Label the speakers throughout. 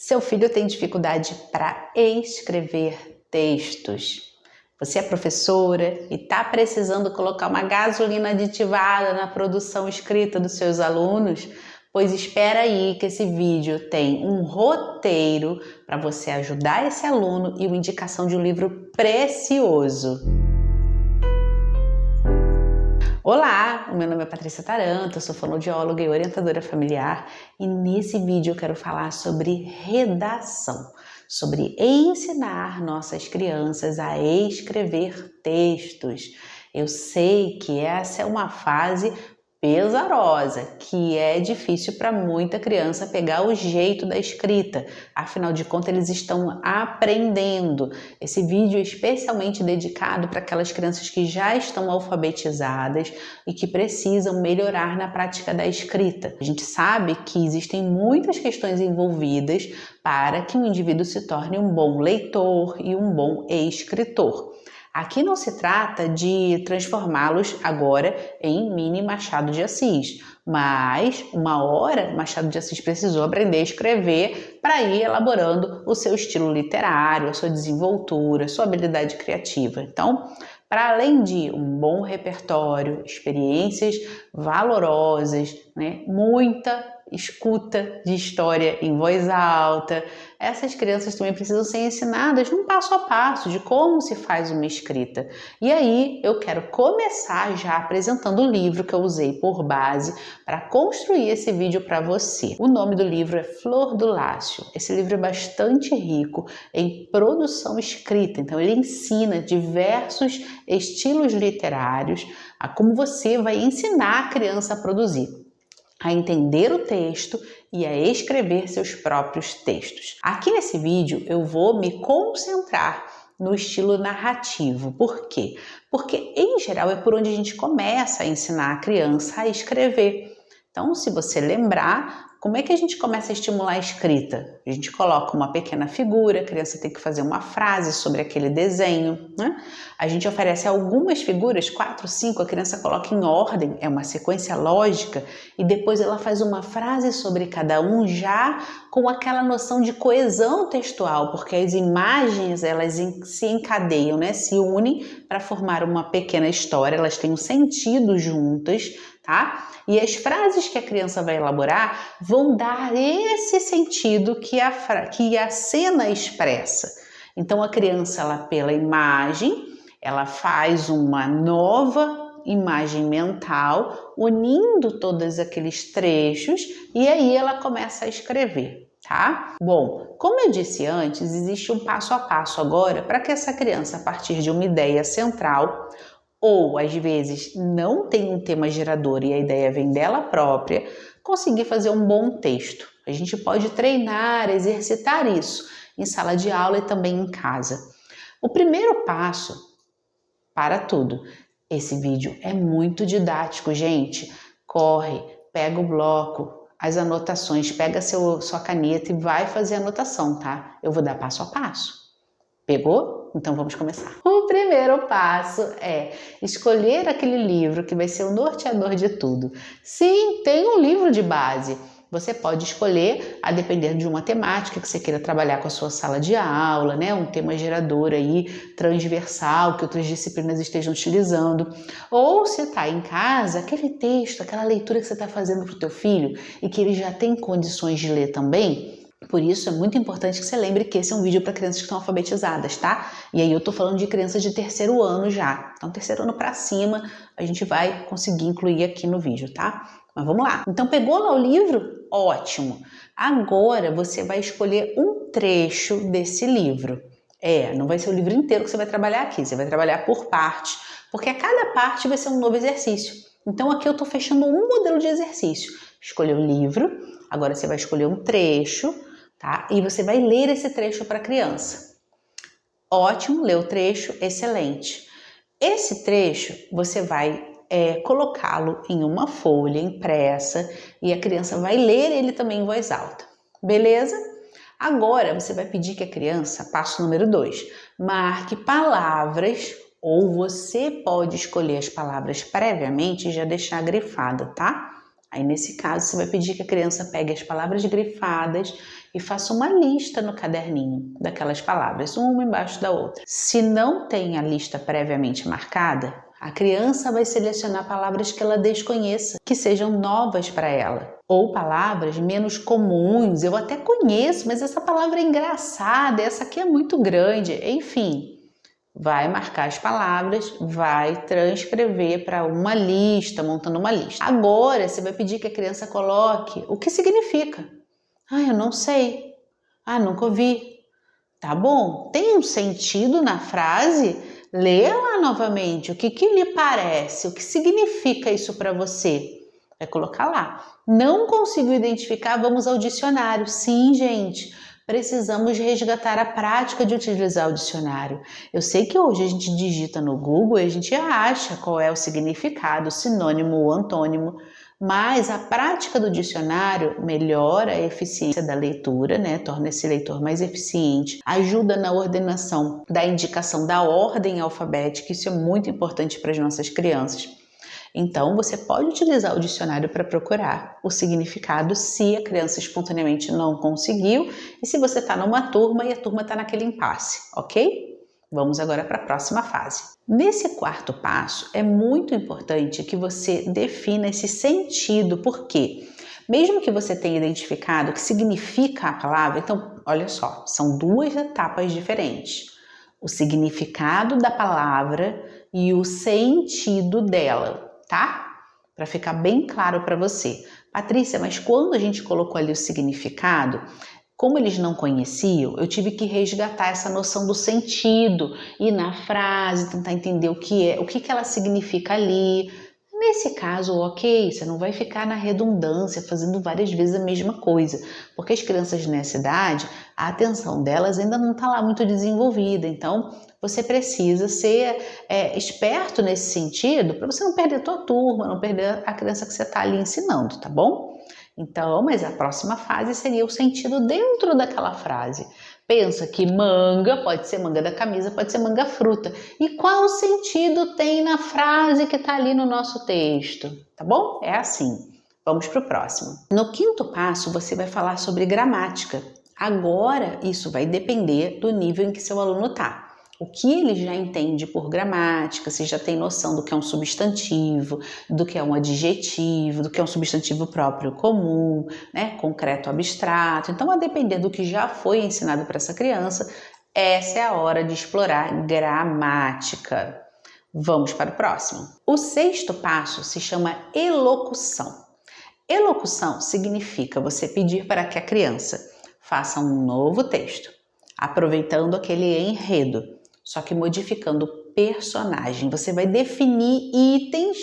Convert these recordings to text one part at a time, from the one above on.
Speaker 1: Seu filho tem dificuldade para escrever textos. Você é professora e está precisando colocar uma gasolina aditivada na produção escrita dos seus alunos? Pois espera aí que esse vídeo tem um roteiro para você ajudar esse aluno e uma indicação de um livro precioso. Olá, o meu nome é Patrícia Taranto, eu sou fonoaudióloga e orientadora familiar e nesse vídeo eu quero falar sobre redação, sobre ensinar nossas crianças a escrever textos. Eu sei que essa é uma fase pesarosa, que é difícil para muita criança pegar o jeito da escrita, afinal de contas eles estão aprendendo. Esse vídeo é especialmente dedicado para aquelas crianças que já estão alfabetizadas e que precisam melhorar na prática da escrita. A gente sabe que existem muitas questões envolvidas para que um indivíduo se torne um bom leitor e um bom escritor. Aqui não se trata de transformá-los agora em mini Machado de Assis, mas uma hora Machado de Assis precisou aprender a escrever para ir elaborando o seu estilo literário, a sua desenvoltura, a sua habilidade criativa. Então, para além de um bom repertório, experiências valorosas, muita escuta de história em voz alta, essas crianças também precisam ser ensinadas num passo a passo de como se faz uma escrita. E aí eu quero começar já apresentando o livro que eu usei por base para construir esse vídeo para você. O nome do livro é Flor do Lácio. Esse livro é bastante rico em produção escrita, então ele ensina diversos estilos literários a como você vai ensinar a criança a produzir, a entender o texto e a escrever seus próprios textos. Aqui nesse vídeo eu vou me concentrar no estilo narrativo. Por quê? Porque, em geral, é por onde a gente começa a ensinar a criança a escrever. Então, se você lembrar, como é que a gente começa a estimular a escrita? A gente coloca uma pequena figura, a criança tem que fazer uma frase sobre aquele desenho, A gente oferece algumas figuras, 4, 5, a criança coloca em ordem, é uma sequência lógica, e depois ela faz uma frase sobre cada um já com aquela noção de coesão textual, porque as imagens elas se encadeiam, se unem para formar uma pequena história, elas têm um sentido juntas, tá? E as frases que a criança vai elaborar vão dar esse sentido que a cena expressa. Então a criança, ela pela imagem, ela faz uma nova imagem mental, unindo todos aqueles trechos, e aí ela começa a escrever, tá? Bom, como eu disse antes, existe um passo a passo agora para que essa criança, a partir de uma ideia central, ou às vezes não tem um tema gerador e a ideia vem dela própria, conseguir fazer um bom texto. A gente pode treinar, exercitar isso em sala de aula e também em casa. O primeiro passo para tudo. Esse vídeo é muito didático, gente. Corre, pega o bloco, as anotações, pega sua caneta e vai fazer a anotação, tá? Eu vou dar passo a passo. Pegou? Então vamos começar. O primeiro passo é escolher aquele livro que vai ser o norteador de tudo. Sim, tem um livro de base. Você pode escolher, a depender de uma temática que você queira trabalhar com a sua sala de aula, um tema gerador aí, transversal, que outras disciplinas estejam utilizando. Ou se está em casa, aquele texto, aquela leitura que você está fazendo para o teu filho e que ele já tem condições de ler também. Por isso é muito importante que você lembre que esse é um vídeo para crianças que estão alfabetizadas, tá? E aí eu tô falando de crianças de 3º ano já. Então 3º ano para cima a gente vai conseguir incluir aqui no vídeo, tá? Mas vamos lá. Então pegou lá o livro? Ótimo. Agora você vai escolher um trecho desse livro. Não vai ser o livro inteiro que você vai trabalhar aqui, você vai trabalhar por partes, porque a cada parte vai ser um novo exercício. Então aqui eu tô fechando um modelo de exercício. Escolheu o livro, agora você vai escolher um trecho, tá? E você vai ler esse trecho para a criança. Ótimo, leu o trecho, excelente. Esse trecho você vai colocá-lo em uma folha impressa e a criança vai ler ele também em voz alta. Beleza? Agora você vai pedir que a criança, passo número 2, marque palavras, ou você pode escolher as palavras previamente e já deixar grifada, tá? Aí nesse caso você vai pedir que a criança pegue as palavras grifadas e faça uma lista no caderninho daquelas palavras, uma embaixo da outra. Se não tem a lista previamente marcada, a criança vai selecionar palavras que ela desconheça, que sejam novas para ela, ou palavras menos comuns. Eu até conheço, mas essa palavra é engraçada, essa aqui é muito grande, enfim. Vai marcar as palavras, vai transcrever para uma lista, montando uma lista. Agora, você vai pedir que a criança coloque o que significa. Eu não sei. Nunca ouvi. Tá bom, tem um sentido na frase? Lê lá novamente, o que lhe parece, o que significa isso para você? Vai colocar lá. Não consigo identificar, vamos ao dicionário. Sim, gente, precisamos resgatar a prática de utilizar o dicionário. Eu sei que hoje a gente digita no Google e a gente acha qual é o significado, o sinônimo, o antônimo, mas a prática do dicionário melhora a eficiência da leitura, né? Torna esse leitor mais eficiente, ajuda na ordenação da indicação da ordem alfabética, isso é muito importante para as nossas crianças. Então, você pode utilizar o dicionário para procurar o significado se a criança espontaneamente não conseguiu e se você está numa turma e a turma está naquele impasse, ok? Vamos agora para a próxima fase. Nesse quarto passo, é muito importante que você defina esse sentido, porque mesmo que você tenha identificado o que significa a palavra, então, olha só, são duas etapas diferentes. O significado da palavra e o sentido dela, tá? Para ficar bem claro para você. Patrícia, mas quando a gente colocou ali o significado, como eles não conheciam, eu tive que resgatar essa noção do sentido, ir na frase, tentar entender o que ela significa ali. Nesse caso, ok, você não vai ficar na redundância, fazendo várias vezes a mesma coisa, porque as crianças nessa idade, a atenção delas ainda não está lá muito desenvolvida, então você precisa ser esperto nesse sentido, para você não perder a tua turma, não perder a criança que você está ali ensinando, tá bom? Então, mas a próxima fase seria o sentido dentro daquela frase. Pensa que manga pode ser manga da camisa, pode ser manga fruta. E qual sentido tem na frase que está ali no nosso texto? Tá bom? É assim. Vamos para o próximo. No quinto passo, você vai falar sobre gramática. Agora, isso vai depender do nível em que seu aluno está. O que ele já entende por gramática, se já tem noção do que é um substantivo, do que é um adjetivo, do que é um substantivo próprio comum, né, concreto abstrato. Então, a depender do que já foi ensinado para essa criança, essa é a hora de explorar gramática. Vamos para o próximo. O sexto passo se chama elocução. Elocução significa você pedir para que a criança faça um novo texto, aproveitando aquele enredo, só que modificando o personagem. Você vai definir itens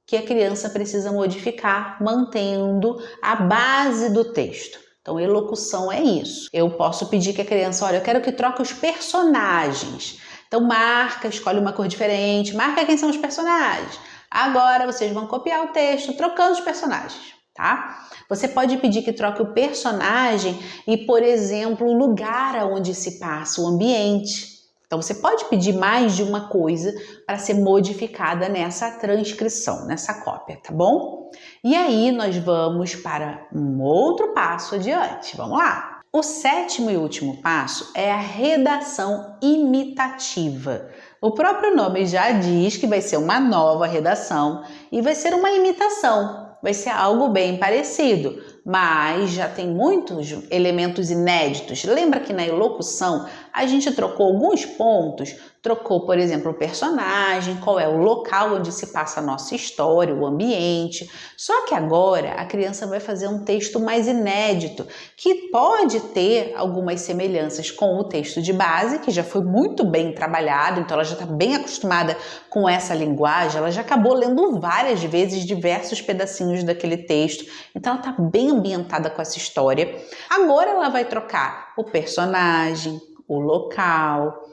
Speaker 1: que a criança precisa modificar, mantendo a base do texto. Então, elocução é isso. Eu posso pedir que a criança, olha, eu quero que troque os personagens. Então, marca, escolhe uma cor diferente, marca quem são os personagens. Agora, vocês vão copiar o texto trocando os personagens, tá? Você pode pedir que troque o personagem e, por exemplo, o lugar onde se passa, o ambiente. Então, você pode pedir mais de uma coisa para ser modificada nessa transcrição, nessa cópia, tá bom? E aí, nós vamos para um outro passo adiante. Vamos lá! O sétimo e último passo é a redação imitativa. O próprio nome já diz que vai ser uma nova redação e vai ser uma imitação. Vai ser algo bem parecido, mas já tem muitos elementos inéditos. Lembra que na elocução a gente trocou alguns pontos? Trocou, por exemplo, o personagem, qual é o local onde se passa a nossa história, o ambiente. Só que agora a criança vai fazer um texto mais inédito, que pode ter algumas semelhanças com o texto de base, que já foi muito bem trabalhado, então ela já está bem acostumada com essa linguagem, ela já acabou lendo várias vezes diversos pedacinhos daquele texto, então ela está bem ambientada com essa história. Agora ela vai trocar o personagem, o local,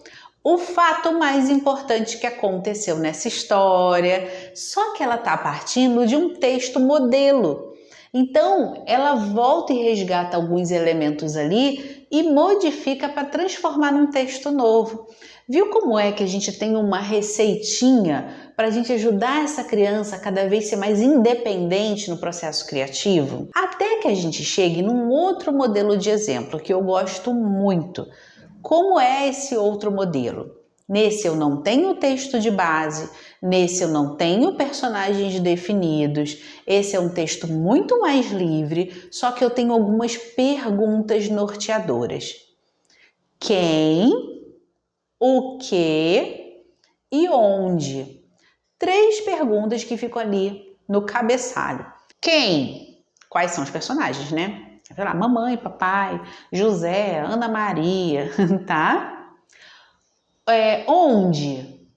Speaker 1: o fato mais importante que aconteceu nessa história, só que ela está partindo de um texto modelo. Então, ela volta e resgata alguns elementos ali e modifica para transformar num texto novo. Viu como é que a gente tem uma receitinha para a gente ajudar essa criança a cada vez ser mais independente no processo criativo? Até que a gente chegue num outro modelo de exemplo que eu gosto muito. Como é esse outro modelo? Nesse eu não tenho texto de base, nesse eu não tenho personagens definidos, esse é um texto muito mais livre, só que eu tenho algumas perguntas norteadoras. Quem, o que e onde? 3 perguntas que ficam ali no cabeçalho. Quem? Quais são os personagens, né? Sei lá, mamãe, papai, José, Ana Maria, tá? Onde?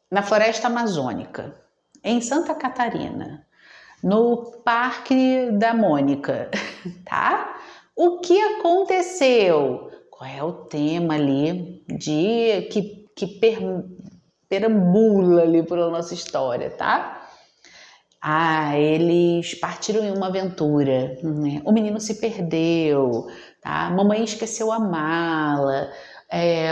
Speaker 1: Na floresta amazônica, em Santa Catarina, no Parque da Mônica, tá? O que aconteceu? Qual é o tema ali que perambula ali pela nossa história, tá? Eles partiram em uma aventura, né? O menino se perdeu, tá? Mamãe esqueceu a mala,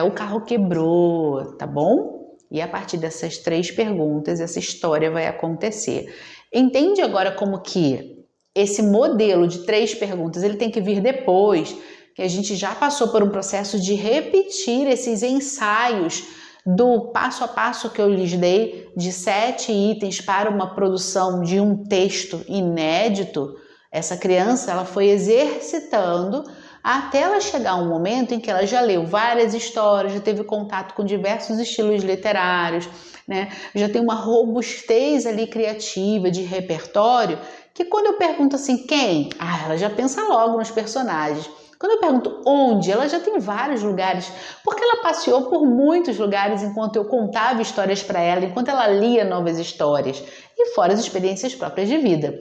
Speaker 1: o carro quebrou, tá bom? E a partir dessas 3 perguntas, essa história vai acontecer. Entende agora como que esse modelo de 3 perguntas, ele tem que vir depois, que a gente já passou por um processo de repetir esses ensaios do passo a passo que eu lhes dei de 7 itens para uma produção de um texto inédito. Essa criança, ela foi exercitando até ela chegar a um momento em que ela já leu várias histórias, já teve contato com diversos estilos literários, né? Já tem uma robustez ali criativa, de repertório, que quando eu pergunto assim, quem? Ela já pensa logo nos personagens. Quando eu pergunto onde, ela já tem vários lugares, porque ela passeou por muitos lugares enquanto eu contava histórias para ela, enquanto ela lia novas histórias, e fora as experiências próprias de vida.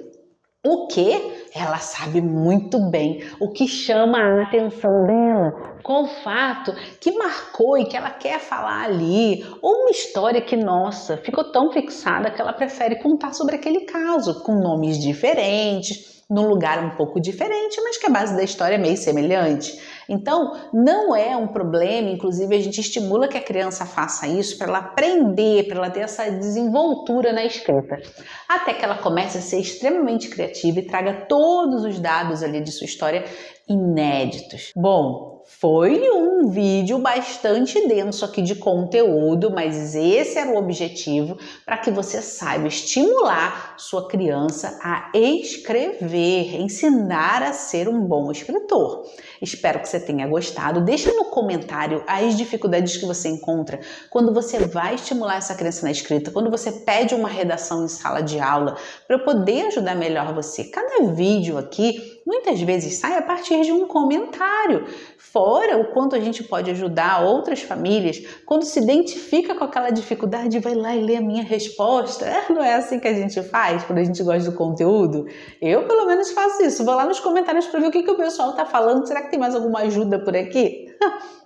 Speaker 1: O que? Ela sabe muito bem o que chama a atenção dela, qual fato que marcou e que ela quer falar ali, ou uma história que, nossa, ficou tão fixada que ela prefere contar sobre aquele caso, com nomes diferentes, num lugar um pouco diferente, mas que a base da história é meio semelhante. Então, não é um problema, inclusive a gente estimula que a criança faça isso para ela aprender, para ela ter essa desenvoltura na escrita, até que ela comece a ser extremamente criativa e traga todos os dados ali de sua história inéditos. Bom, foi um vídeo bastante denso aqui de conteúdo, mas esse era o objetivo, para que você saiba estimular sua criança a escrever, ensinar a ser um bom escritor. Espero que você tenha gostado. Deixa no comentário as dificuldades que você encontra quando você vai estimular essa criança na escrita, quando você pede uma redação em sala de aula, para eu poder ajudar melhor você. Cada vídeo aqui, muitas vezes, sai a partir de um comentário. Fora o quanto a gente pode ajudar outras famílias, quando se identifica com aquela dificuldade, vai lá e lê a minha resposta. Não é assim que a gente faz quando a gente gosta do conteúdo? Eu, pelo menos, faço isso. Vou lá nos comentários para ver o que o pessoal está falando. Será que tem mais alguma ajuda por aqui?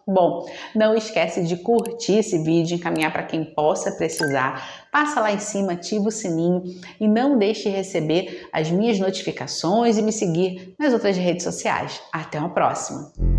Speaker 1: Bom, não esquece de curtir esse vídeo, encaminhar para quem possa precisar. Passa lá em cima, ativa o sininho e não deixe de receber as minhas notificações e me seguir nas outras redes sociais. Até uma próxima!